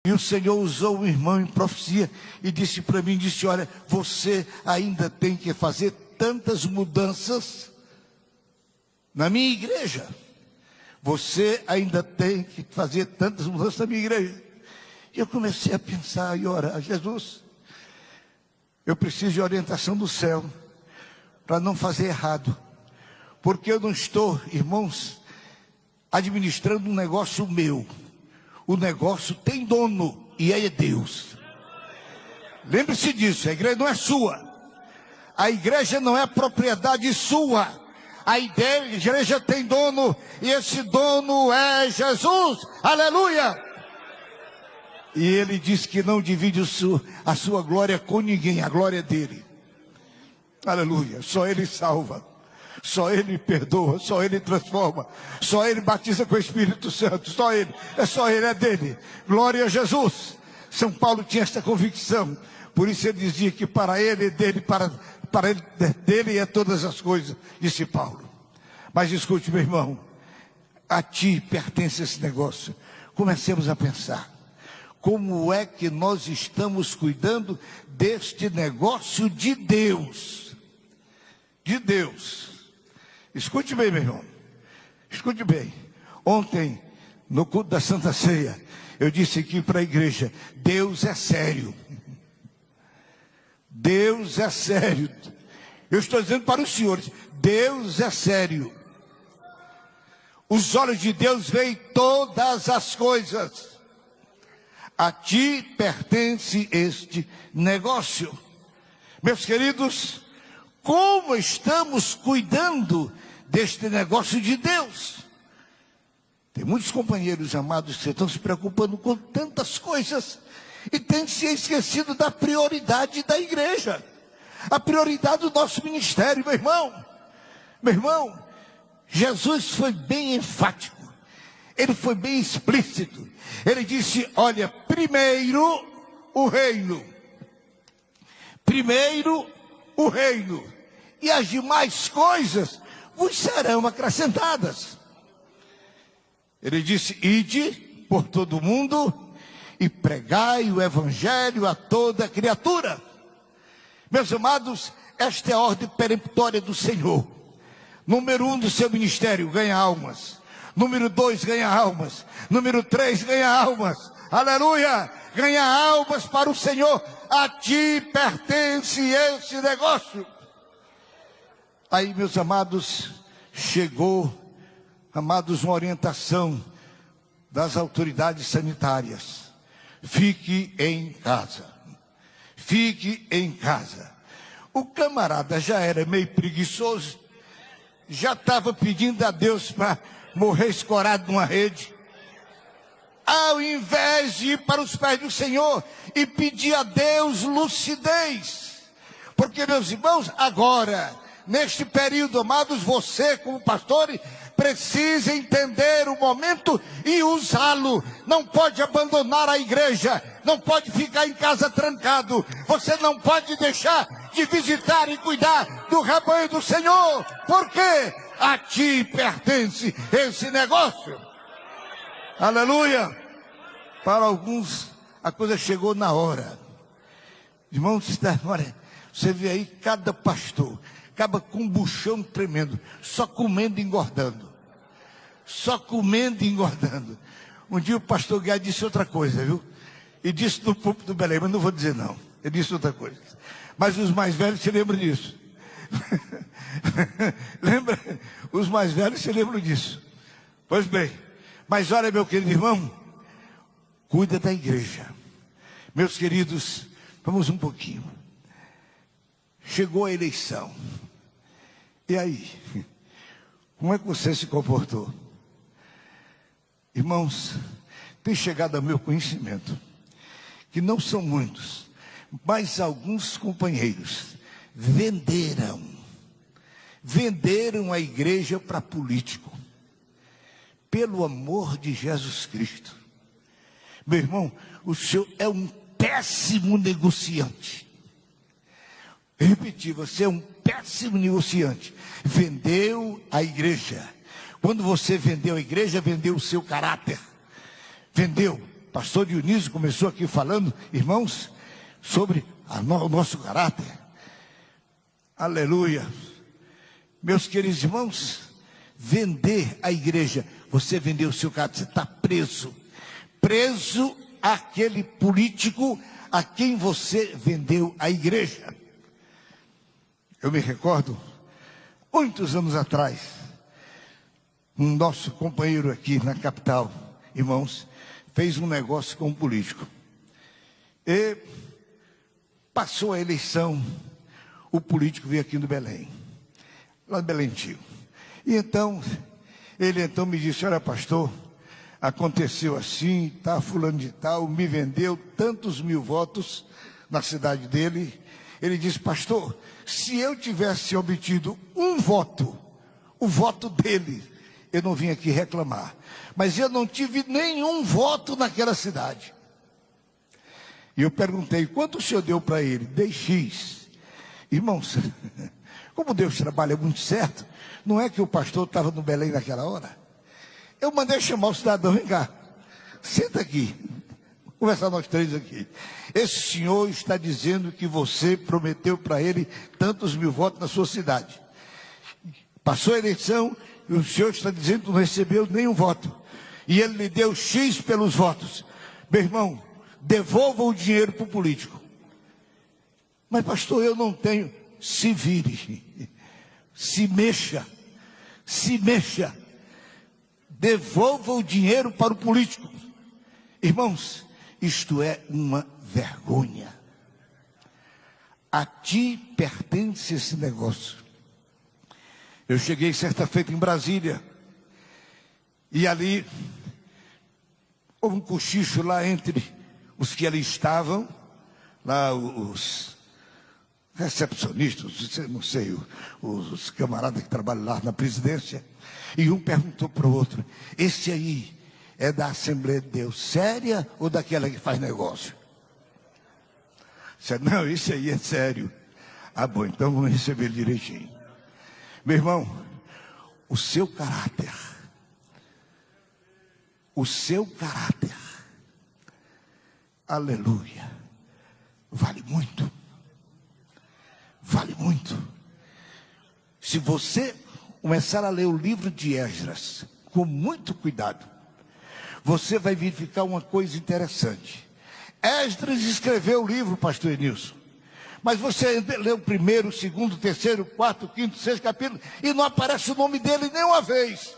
E o Senhor usou um irmão em profecia e disse para mim, disse: olha, você ainda tem que fazer tantas mudanças na minha igreja. Você ainda tem que fazer tantas mudanças na minha igreja. E eu comecei a pensar e orar: Jesus, eu preciso de orientação do céu para não fazer errado, porque eu não estou, irmãos, administrando um negócio meu. O negócio tem dono e é Deus. Lembre-se disso, a igreja não é sua. A igreja não é propriedade sua. A igreja tem dono e esse dono é Jesus. Aleluia! E ele diz que não divide a sua glória com ninguém, a glória é dele. Aleluia, só ele salva. Só ele perdoa, só ele transforma, só ele batiza com o Espírito Santo, só ele, é dele. Glória a Jesus. São Paulo tinha esta convicção, por isso ele dizia que para ele é dele, para ele dele é todas as coisas, disse Paulo. Mas escute, meu irmão, a ti pertence esse negócio. Comecemos a pensar, como é que nós estamos cuidando deste negócio de Deus? De Deus. Escute bem, meu irmão, escute bem. Ontem, no culto da Santa Ceia, eu disse aqui para a igreja: Deus é sério. Deus é sério. Eu estou dizendo para os senhores: Deus é sério. Os olhos de Deus veem todas as coisas. A ti pertence este negócio. Meus queridos, como estamos cuidando deste negócio de Deus? Tem muitos companheiros amados que estão se preocupando com tantas coisas e têm se esquecido da prioridade da igreja, a prioridade do nosso ministério, meu irmão. Meu irmão, Jesus foi bem enfático, ele foi bem explícito. Ele disse: olha, primeiro o reino, primeiro o reino, e as demais coisas vos serão acrescentadas. Ele disse: ide por todo o mundo e pregai o evangelho a toda criatura. Meus amados, esta é a ordem peremptória do Senhor. Número 1 do seu ministério: ganha almas. Número 2, ganha almas. Número 3, ganha almas. Aleluia! Ganha almas para o Senhor. A ti pertence esse negócio. Aí, meus amados, chegou, amados, uma orientação das autoridades sanitárias: fique em casa. Fique em casa. O camarada já era meio preguiçoso, já estava pedindo a Deus para morrer escorado numa rede. Ao invés de ir para os pés do Senhor e pedir a Deus lucidez. Porque, meus irmãos, agora, neste período, amados, você como pastor precisa entender o momento e usá-lo. Não pode abandonar a igreja, não pode ficar em casa trancado. Você não pode deixar de visitar e cuidar do rebanho do Senhor. Por quê? A ti pertence esse negócio. Aleluia. Para alguns a coisa chegou na hora. Irmãos, olha, você vê aí cada pastor acaba com um buchão tremendo, só comendo e engordando. Só comendo e engordando. Um dia o pastor Guia disse outra coisa, viu? E disse no púlpito do Belém, mas não vou dizer não. Ele disse outra coisa. Mas os mais velhos se lembram disso. Lembra? Os mais velhos se lembram disso. Pois bem, mas olha, meu querido irmão, cuida da igreja. Meus queridos, vamos um pouquinho. Chegou a eleição. E aí? Como é que você se comportou? Irmãos, tem chegado ao meu conhecimento que não são muitos, mas alguns companheiros venderam a igreja para político. Pelo amor de Jesus Cristo. Meu irmão, o senhor é um péssimo negociante. Repetir, você é um péssimo negociante. Vendeu a igreja. Quando você vendeu a igreja, vendeu o seu caráter. Vendeu. pastor Dionísio começou aqui falando, irmãos, sobre o nosso caráter. Aleluia. Meus queridos irmãos, vender a igreja, você vendeu o seu caráter, você está preso. Preso àquele político a quem você vendeu a igreja. Eu me recordo, muitos anos atrás, um nosso companheiro aqui na capital, irmãos, fez um negócio com um político. E passou a eleição, o político veio aqui no Belém, lá no Belém Antigo. E então, ele me disse, olha pastor, aconteceu assim, tá, fulano de tal, me vendeu tantos mil votos na cidade dele. Ele disse, pastor, se eu tivesse obtido um voto, o voto dele, eu não vim aqui reclamar. Mas eu não tive nenhum voto naquela cidade. E eu perguntei, quanto o senhor deu para ele? Dei X. Irmãos, como Deus trabalha muito certo, não é que o pastor estava no Belém naquela hora? Eu mandei chamar o cidadão, vem cá, senta aqui, vamos conversar nós três aqui. Esse senhor está dizendo que você prometeu para ele tantos mil votos na sua cidade. Passou a eleição e o senhor está dizendo que não recebeu nenhum voto. E ele lhe deu X pelos votos. Meu irmão, devolva o dinheiro para o político. Mas pastor, eu não tenho. Se vire, se mexa, devolva o dinheiro para o político. Irmãos, isto é uma vergonha. A ti pertence esse negócio. Eu cheguei certa feita em Brasília, e ali houve um cochicho lá entre os que ali estavam, lá os recepcionistas, não sei, os camaradas que trabalham lá na presidência, e um perguntou para o outro, esse aí é da Assembleia de Deus séria ou daquela que faz negócio? Disse, não, esse aí é sério. Ah, bom, então vamos receber ele direitinho. Meu irmão, o seu caráter, aleluia, vale muito. Vale muito. Se você começar a ler o livro de Esdras com muito cuidado, você vai verificar uma coisa interessante. Esdras escreveu o livro, pastor Nilson, mas você lê o primeiro, o segundo, o terceiro, o quarto, o quinto, o sexto capítulo e não aparece o nome dele nenhuma vez.